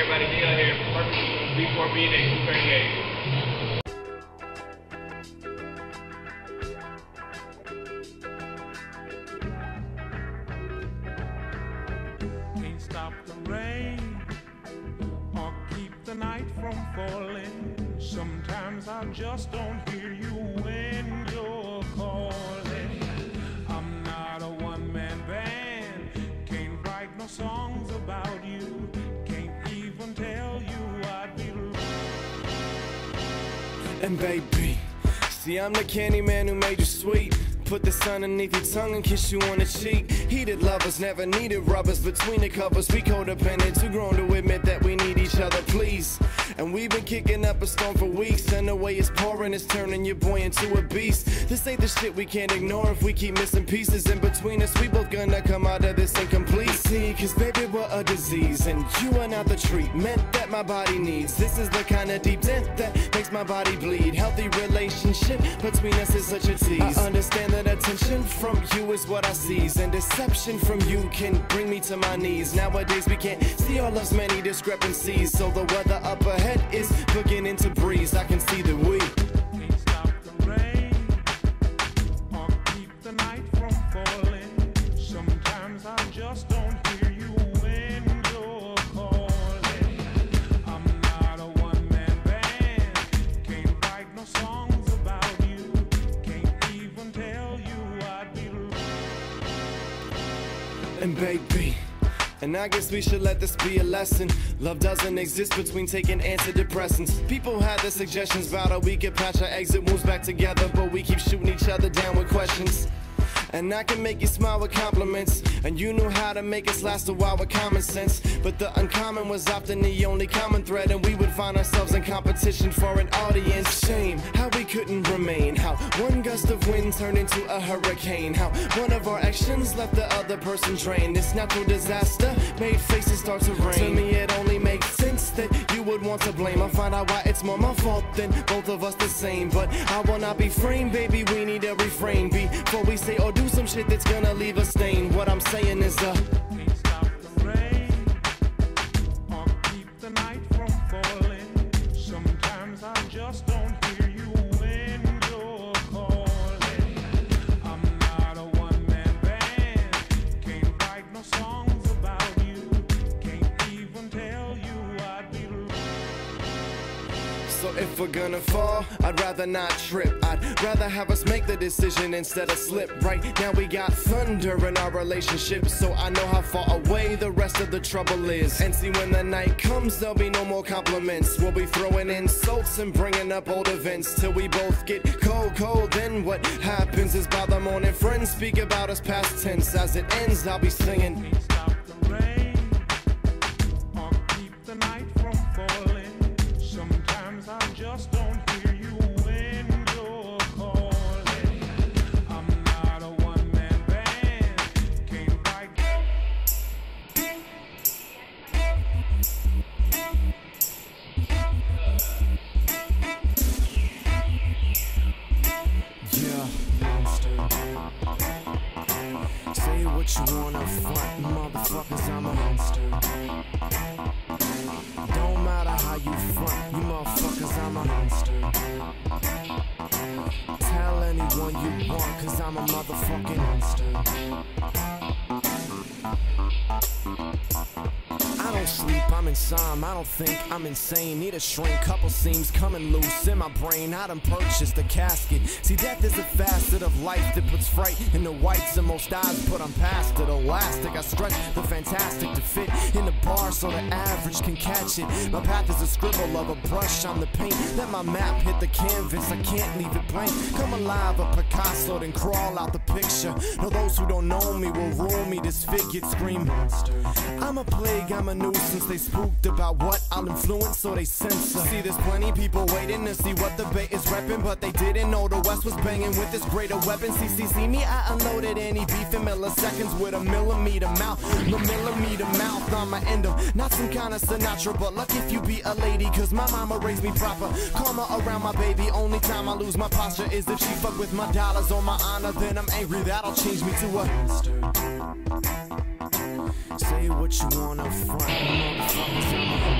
everybody, Neil here from Burpees For Boobs 238. Can't stop the rain or keep the night from falling. Sometimes I just don't hear you when you're calling. I'm not a one-man band, can't write no songs about you, can't even tell you I'd be. And baby, see I'm the candy man who made you sweet. Put the sun underneath your tongue and kiss you on the cheek. Heated lovers never needed rubbers between the covers. We codependent, too grown to admit that we need each other, please. And we've been kicking up a storm for weeks, and the way it's pouring is turning your boy into a beast. This ain't the shit we can't ignore if we keep missing pieces. In between us, we both gonna come out of this incomplete. See, cause baby, we're a disease, and you are not the treatment that my body needs. This is the kind of deep dent that makes my body bleed. Healthy relationship between us is such a tease. I understand that attention from you is what I seize, and deception from you can bring me to my knees. Nowadays we can't see our love's many discrepancies, so the weather up ahead is beginning to breeze. I can see that we can't stop the rain or keep the night from falling. Sometimes I just don't hear you when you're calling. I'm not a one-man band, can't write no songs about you, can't even tell you I'd be. and baby, and I guess we should let this be a lesson. Love doesn't exist between taking antidepressants. People had their suggestions about how we could patch our exit wounds back together, but we keep shooting each other down with questions. And I can make you smile with compliments, and you knew how to make us last a while with common sense. But the uncommon was often the only common thread, and we would find ourselves in competition for an audience. Shame how we couldn't remain, how one gust of wind turned into a hurricane, how one of our actions left the other person drained. This natural disaster made faces start to rain. To me it only makes sense that you would want to blame. I find out why it's more my fault than both of us the same. But I will not be framed, baby, we need to refrain before we say or do some shit that's gonna leave a stain. What I'm saying is can't stop the rain or keep the night from falling. Sometimes I just don't hear you when you're calling. I'm not a one-man band, can't write no songs about you, can't even tell you I'd be. so if we're gonna fall, I'd rather not trip. I'd rather have us make the decision instead of slip. Right now we got thunder in our relationship, so I know how far away the rest of the trouble is. And see, when the night comes, there'll be no more compliments. We'll be throwing insults and bringing up old events till we both get cold. Then what happens is by the morning friends speak about us past tense. As it ends, I'll be singing. Can't stop the rain or keep the night from falling. Sometimes I just don't hear you when you're calling. I'm not a one-man band, can't write. Yeah, say what you wanna front, motherfuckers, I'm a monster. Don't matter how you front, you motherfuckers, I'm a monster. Tell anyone you want, cause I'm a motherfucking monster. I don't sleep, I'm inside, I don't think I'm insane. Need a shrink, couple seams coming loose in my brain. I done purchased a casket. See, death is a facet of life that puts fright in the whites of most eyes, but I'm past it. Elastic, I stretch the fantastic to fit in the bar so the average can catch it. My path is a scribble of a brush on the paint. Let my map hit the canvas, I can't leave it blank. Come alive, a Picasso, then crawl out the picture. No, those who don't know me will rule me disfigured, scream monster. I'm a plague, I'm a nuisance. They spooked about what I'll influence, so they censor. See, there's plenty people waiting to see what the bait is repping, but they didn't know the West was banging with this greater weapon. See me, I unloaded any beef in milliseconds with a millimeter mouth. No millimeter mouth on my end of, not some kind of Sinatra, but lucky if you be a lady, cause my mama raised me proper. Karma around my baby, only time I lose my posture is if she fuck with my dollars or my honor. Then I'm angry, that'll change me to a monster. Say what you wanna front, motherfuckers, I'm a